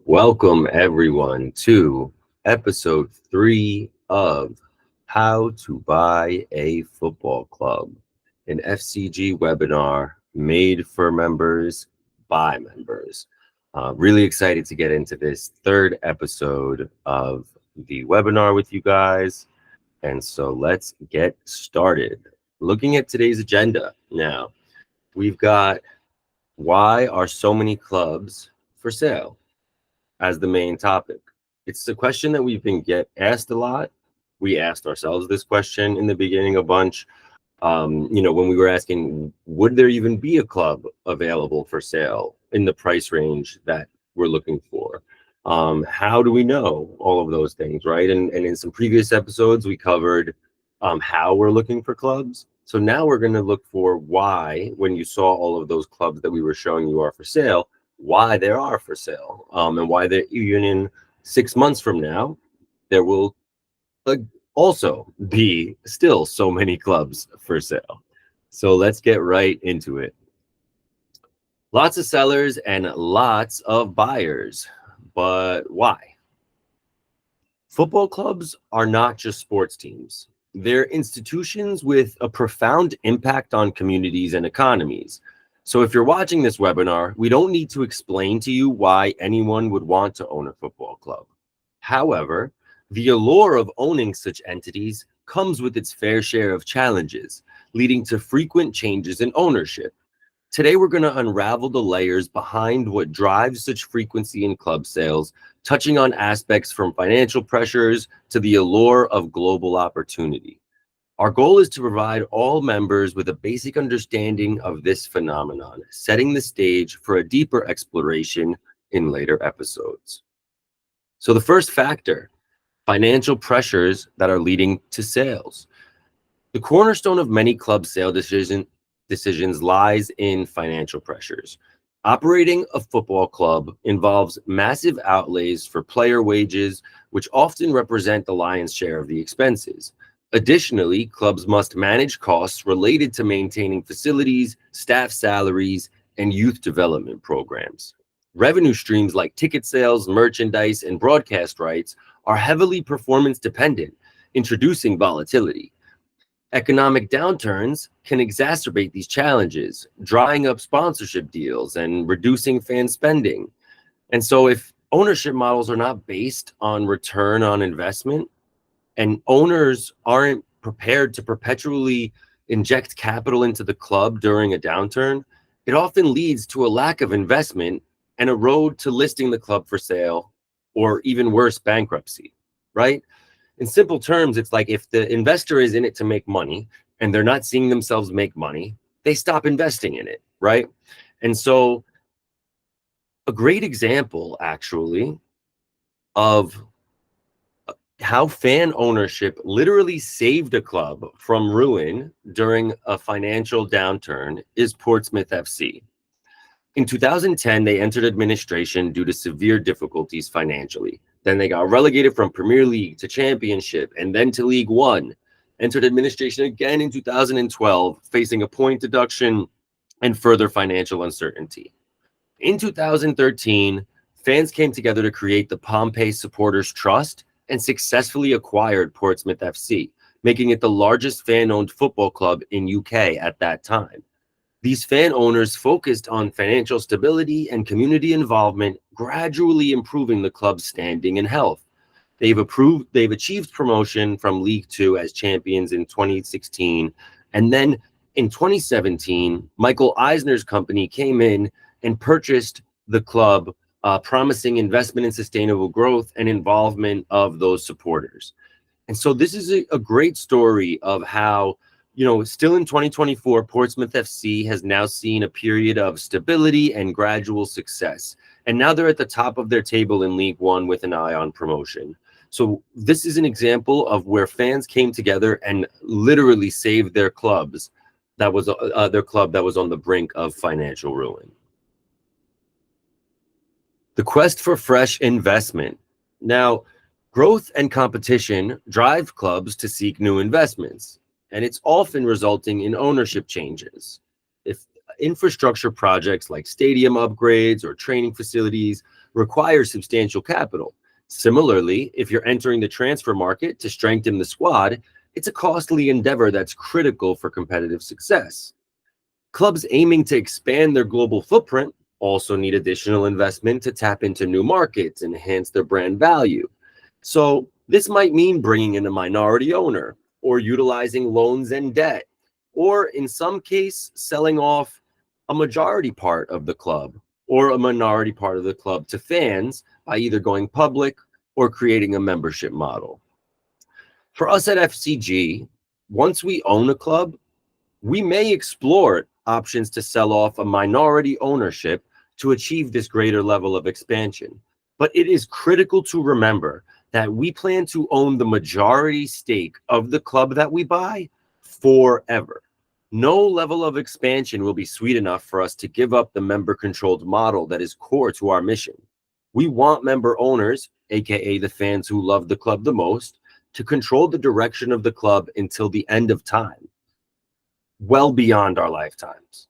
Welcome, everyone, to episode 3 of How to Buy a Football Club, an FCG webinar made for members by members. Really excited to get into this third episode of the webinar with you guys. And so let's get started. Looking at today's agenda now, we've got why are so many clubs for sale as the main topic. It's a question that we've been asked a lot. We asked ourselves this question in the beginning a bunch. When we were asking, would there even be a club available for sale in the price range that we're looking for? How do we know all of those things, right? And in some previous episodes, we covered how we're looking for clubs. So now we're going to look for why, when you saw all of those clubs that we were showing you are for sale, why they are for sale, and why they're even in 6 months from now, there will also be still so many clubs for sale. So let's get right into it. Lots of sellers and lots of buyers, but why? Football clubs are not just sports teams. They're institutions with a profound impact on communities and economies. So if you're watching this webinar, we don't need to explain to you why anyone would want to own a football club. However, the allure of owning such entities comes with its fair share of challenges, leading to frequent changes in ownership. Today, we're going to unravel the layers behind what drives such frequency in club sales, touching on aspects from financial pressures to the allure of global opportunity. Our goal is to provide all members with a basic understanding of this phenomenon, setting the stage for a deeper exploration in later episodes. So the first factor, financial pressures that are leading to sales. The cornerstone of many club sale decisions lies in financial pressures. Operating a football club involves massive outlays for player wages, which often represent the lion's share of the expenses. Additionally, clubs must manage costs related to maintaining facilities, staff salaries, and youth development programs. Revenue streams like ticket sales, merchandise, and broadcast rights are heavily performance dependent, introducing volatility. Economic downturns can exacerbate these challenges, drying up sponsorship deals and reducing fan spending. And so if ownership models are not based on return on investment and owners aren't prepared to perpetually inject capital into the club during a downturn, it often leads to a lack of investment and a road to listing the club for sale or even worse, bankruptcy, right? In simple terms, it's like if the investor is in it to make money and they're not seeing themselves make money, they stop investing in it, right? And so a great example, actually, of how fan ownership literally saved a club from ruin during a financial downturn is Portsmouth FC. In 2010, they entered administration due to severe difficulties financially. Then they got relegated from Premier League to Championship and then to League One. Entered administration again in 2012, facing a point deduction and further financial uncertainty. In 2013, fans came together to create the Pompey Supporters Trust and successfully acquired Portsmouth FC, making it the largest fan-owned football club in UK at that time. These fan owners focused on financial stability and community involvement, gradually improving the club's standing and health. They've achieved promotion from League Two as champions in 2016. And then in 2017, Michael Eisner's company came in and purchased the club, promising investment in sustainable growth and involvement of those supporters. And so this is a great story of how, still in 2024, Portsmouth FC has now seen a period of stability and gradual success. And now they're at the top of their table in League One with an eye on promotion. So this is an example of where fans came together and literally saved their clubs. That was their club that was on the brink of financial ruin. The quest for fresh investment. Now, growth and competition drive clubs to seek new investments, and it's often resulting in ownership changes. infrastructure projects like stadium upgrades or training facilities require substantial capital. Similarly, if you're entering the transfer market to strengthen the squad, it's a costly endeavor that's critical for competitive success. Clubs aiming to expand their global footprint also need additional investment to tap into new markets and enhance their brand value. So, this might mean bringing in a minority owner or utilizing loans and debt, or in some case, selling off a majority part of the club or a minority part of the club to fans by either going public or creating a membership model. For us at FCG, once we own a club, we may explore options to sell off a minority ownership to achieve this greater level of expansion. But it is critical to remember that we plan to own the majority stake of the club that we buy forever. No level of expansion will be sweet enough for us to give up the member-controlled model that is core to our mission. We want member owners, aka the fans who love the club the most, to control the direction of the club until the end of time, well beyond our lifetimes.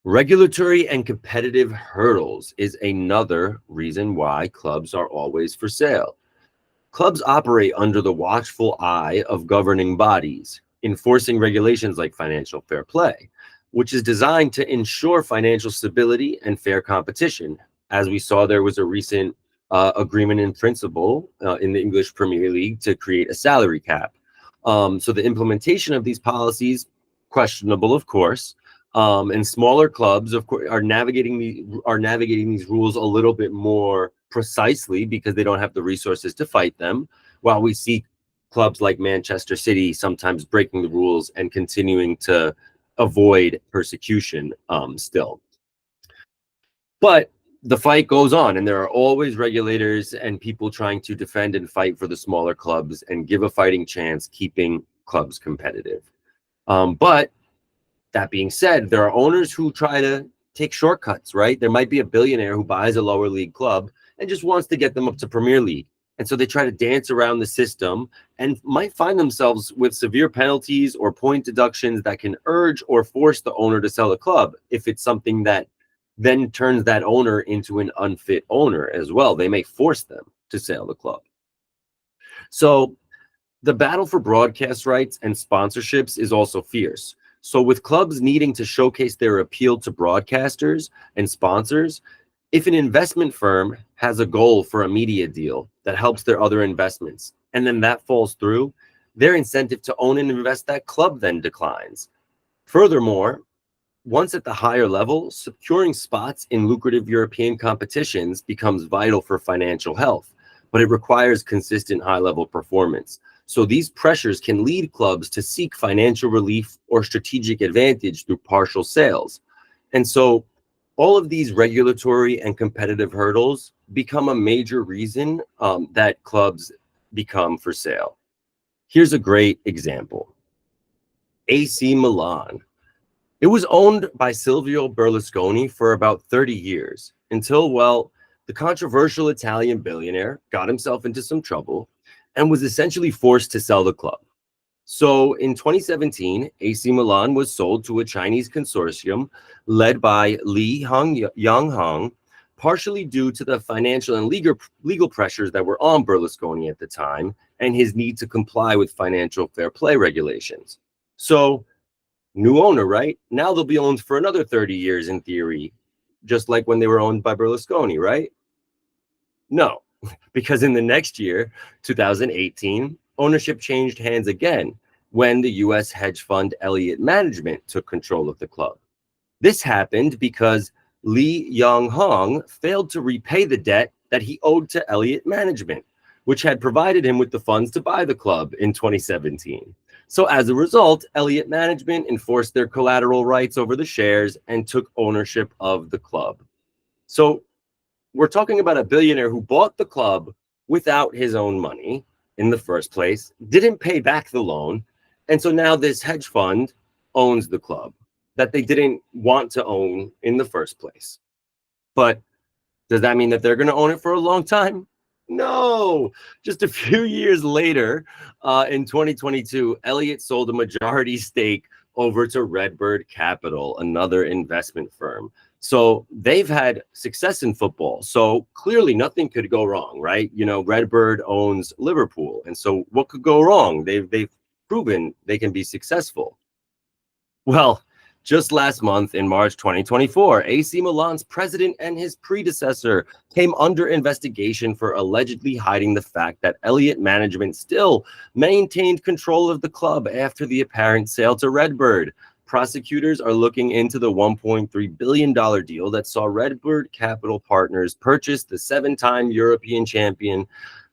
Regulatory and competitive hurdles is another reason why clubs are always for sale. Clubs operate under the watchful eye of governing bodies, enforcing regulations like financial fair play, which is designed to ensure financial stability and fair competition. As we saw, there was a recent agreement in principle in the English Premier League to create a salary cap. So the implementation of these policies, questionable, of course, and smaller clubs, of course, are navigating these rules a little bit more precisely because they don't have the resources to fight them. While we see clubs like Manchester City sometimes breaking the rules and continuing to avoid persecution still. But the fight goes on, and there are always regulators and people trying to defend and fight for the smaller clubs and give a fighting chance, keeping clubs competitive. But that being said, there are owners who try to take shortcuts, right? There might be a billionaire who buys a lower league club and just wants to get them up to Premier League. And so they try to dance around the system and might find themselves with severe penalties or point deductions that can urge or force the owner to sell a club if it's something that then turns that owner into an unfit owner as well. They may force them to sell the club. So the battle for broadcast rights and sponsorships is also fierce. So with clubs needing to showcase their appeal to broadcasters and sponsors, if an investment firm has a goal for a media deal that helps their other investments, and then that falls through, their incentive to own and invest that club then declines. Furthermore, once at the higher level, securing spots in lucrative European competitions becomes vital for financial health, but it requires consistent high-level performance. So these pressures can lead clubs to seek financial relief or strategic advantage through partial sales. And so all of these regulatory and competitive hurdles become a major reason that clubs become for sale. Here's a great example. AC Milan. It was owned by Silvio Berlusconi for about 30 years until, well, the controversial Italian billionaire got himself into some trouble and was essentially forced to sell the club. So in 2017, AC Milan was sold to a Chinese consortium led by Li Yonghong, partially due to the financial and legal pressures that were on Berlusconi at the time and his need to comply with financial fair play regulations. So new owner, right? Now they'll be owned for another 30 years in theory, just like when they were owned by Berlusconi, right? No, because in the next year, 2018, ownership changed hands again when the US hedge fund Elliott Management took control of the club. This happened because Li Yonghong failed to repay the debt that he owed to Elliott Management, which had provided him with the funds to buy the club in 2017. So as a result, Elliott Management enforced their collateral rights over the shares and took ownership of the club. So we're talking about a billionaire who bought the club without his own money in the first place, didn't pay back the loan, and so now this hedge fund owns the club that they didn't want to own in the first place. But does that mean that they're going to own it for a long time? No, just a few years later, in 2022, Elliott sold a majority stake over to Redbird Capital, another investment firm. So they've had success in football. So clearly nothing could go wrong, right? You know, Redbird owns Liverpool. And so what could go wrong? They've proven they can be successful. Well, just last month in March 2024, AC Milan's president and his predecessor came under investigation for allegedly hiding the fact that Elliott management still maintained control of the club after the apparent sale to Redbird. Prosecutors are looking into the $1.3 billion deal that saw Redbird Capital Partners purchase the seven-time European champion,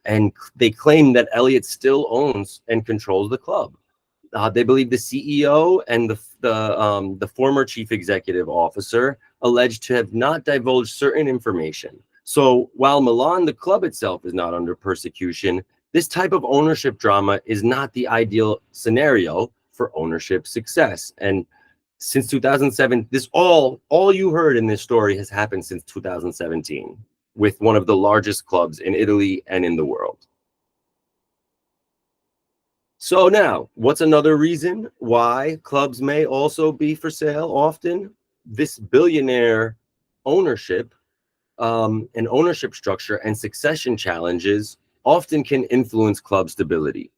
and they claim that Elliott still owns and controls the club. They believe the CEO and the former chief executive officer alleged to have not divulged certain information. So while Milan, the club itself, is not under persecution, this type of ownership drama is not the ideal scenario for ownership success. And since 2007, this all you heard in this story has happened since 2017 with one of the largest clubs in Italy and in the world. So now, what's another reason why clubs may also be for sale often? This billionaire ownership and ownership structure and succession challenges often can influence club stability.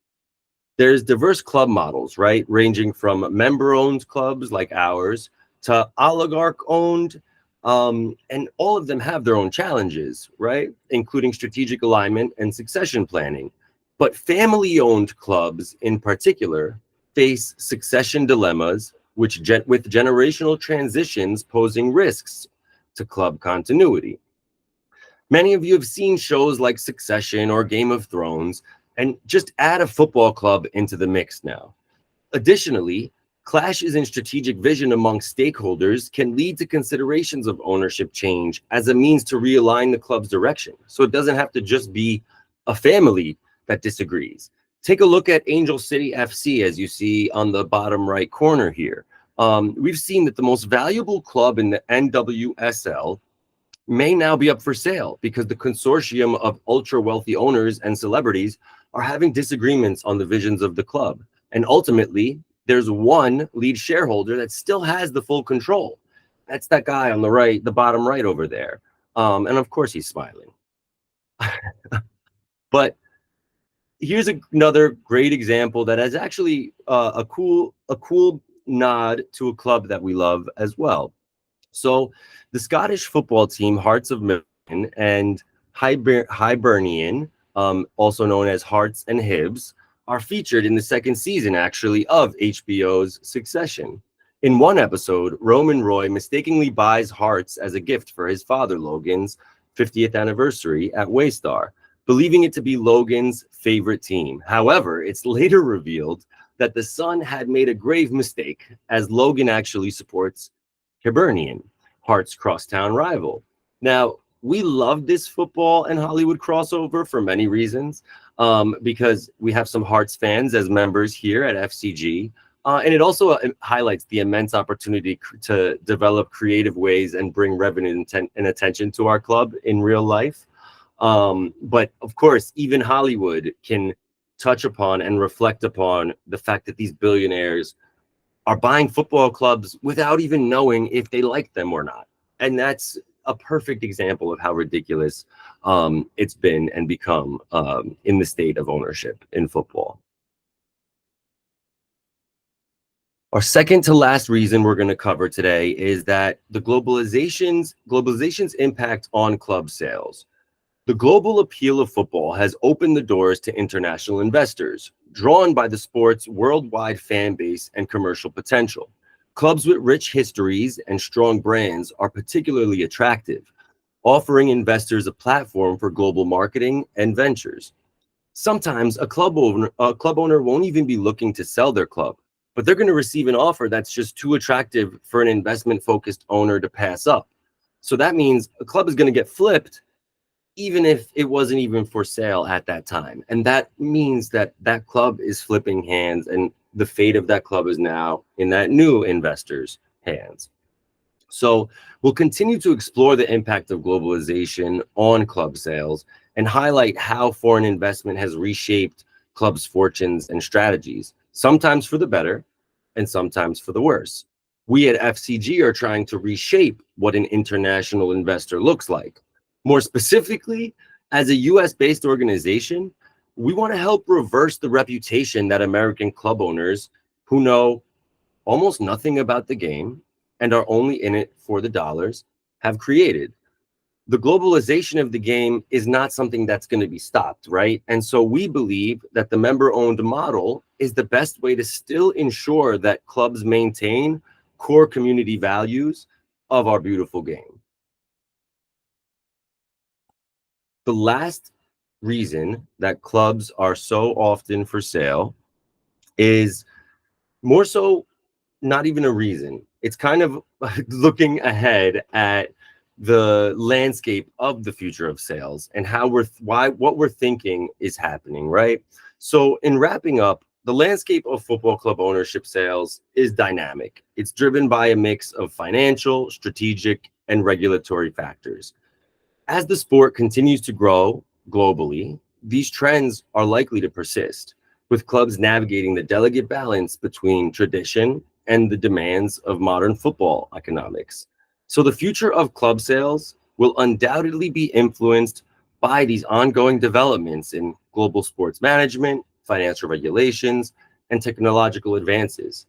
There's diverse club models, right? Ranging from member-owned clubs like ours to oligarch-owned, and all of them have their own challenges, right? Including strategic alignment and succession planning. But family-owned clubs in particular face succession dilemmas, with generational transitions posing risks to club continuity. Many of you have seen shows like Succession or Game of Thrones, and just add a football club into the mix now. Additionally, clashes in strategic vision among stakeholders can lead to considerations of ownership change as a means to realign the club's direction. So it doesn't have to just be a family that disagrees. Take a look at Angel City FC, as you see on the bottom right corner here. We've seen that the most valuable club in the NWSL may now be up for sale because the consortium of ultra wealthy owners and celebrities are having disagreements on the visions of the club. And ultimately, there's one lead shareholder that still has the full control. That's that guy on the right, the bottom right over there. And of course, he's smiling. But here's another great example that has actually a cool nod to a club that we love as well. So the Scottish football team Hearts of Millon and Hibernian, also known as Hearts and Hibs, are featured in the second season, actually, of HBO's Succession. In one episode, Roman Roy mistakenly buys Hearts as a gift for his father, Logan's 50th anniversary at Waystar, believing it to be Logan's favorite team. However, it's later revealed that the son had made a grave mistake, as Logan actually supports Hibernian, Hearts' crosstown rival. Now, we love this football and Hollywood crossover for many reasons, because we have some Hearts fans as members here at FCG. And it also highlights the immense opportunity to develop creative ways and bring revenue and attention to our club in real life. But of course, even Hollywood can touch upon and reflect upon the fact that these billionaires are buying football clubs without even knowing if they like them or not. And that's a perfect example of how ridiculous it's been and become in the state of ownership in football. Our second to last reason we're going to cover today is that the globalization's impact on club sales. The global appeal of football has opened the doors to international investors, drawn by the sport's worldwide fan base and commercial potential. Clubs with rich histories and strong brands are particularly attractive, offering investors a platform for global marketing and ventures. Sometimes a club owner won't even be looking to sell their club, but they're going to receive an offer that's just too attractive for an investment-focused owner to pass up. So that means a club is going to get flipped even if it wasn't even for sale at that time. And that means that that club is flipping hands, and the fate of that club is now in that new investor's hands. So we'll continue to explore the impact of globalization on club sales and highlight how foreign investment has reshaped clubs' fortunes and strategies, sometimes for the better and sometimes for the worse. We at FCG are trying to reshape what an international investor looks like. More specifically, as a US based organization, we want to help reverse the reputation that American club owners who know almost nothing about the game and are only in it for the dollars have created. The globalization of the game is not something that's going to be stopped, right? And so we believe that the member owned model is the best way to still ensure that clubs maintain core community values of our beautiful game. The last reason that clubs are so often for sale is more so not even a reason. It's kind of looking ahead at the landscape of the future of sales and how what we're thinking is happening, right? So in wrapping up, the landscape of football club ownership sales is dynamic. It's driven by a mix of financial, strategic, and regulatory factors. As the sport continues to grow globally, these trends are likely to persist, with clubs navigating the delicate balance between tradition and the demands of modern football economics. So the future of club sales will undoubtedly be influenced by these ongoing developments in global sports management, financial regulations, and technological advances.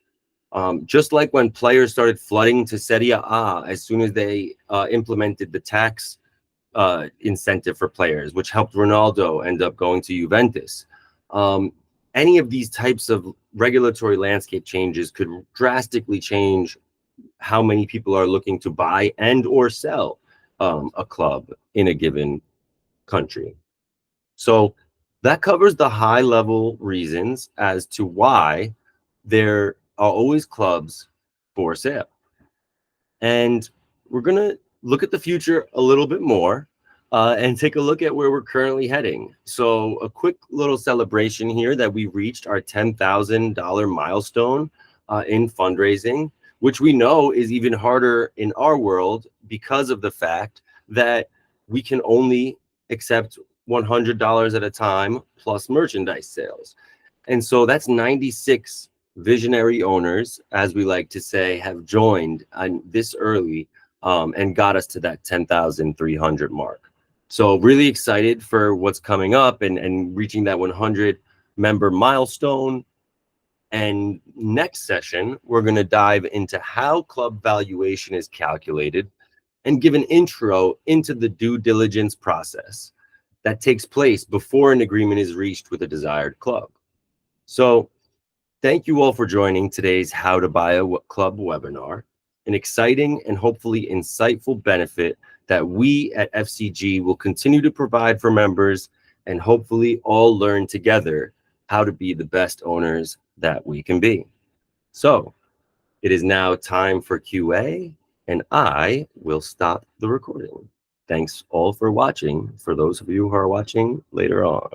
Just like when players started flooding to Serie A as soon as they implemented the tax incentive for players, which helped Ronaldo end up going to Juventus. Any of these types of regulatory landscape changes could drastically change how many people are looking to buy and or sell a club in a given country. So that covers the high level reasons as to why there are always clubs for sale. And we're going to look at the future a little bit more and take a look at where we're currently heading. So a quick little celebration here that we reached our $10,000 milestone in fundraising, which we know is even harder in our world because of the fact that we can only accept $100 at a time plus merchandise sales. And so that's 96 visionary owners, as we like to say, have joined this early and got us to that 10,300 mark. So really excited for what's coming up and reaching that 100 member milestone. And next session, we're going to dive into how club valuation is calculated and give an intro into the due diligence process that takes place before an agreement is reached with a desired club. So thank you all for joining today's How to Buy a Club webinar, an exciting and hopefully insightful benefit that we at FCG will continue to provide for members and hopefully all learn together how to be the best owners that we can be. So it is now time for QA, and I will stop the recording. Thanks all for watching, for those of you who are watching later on.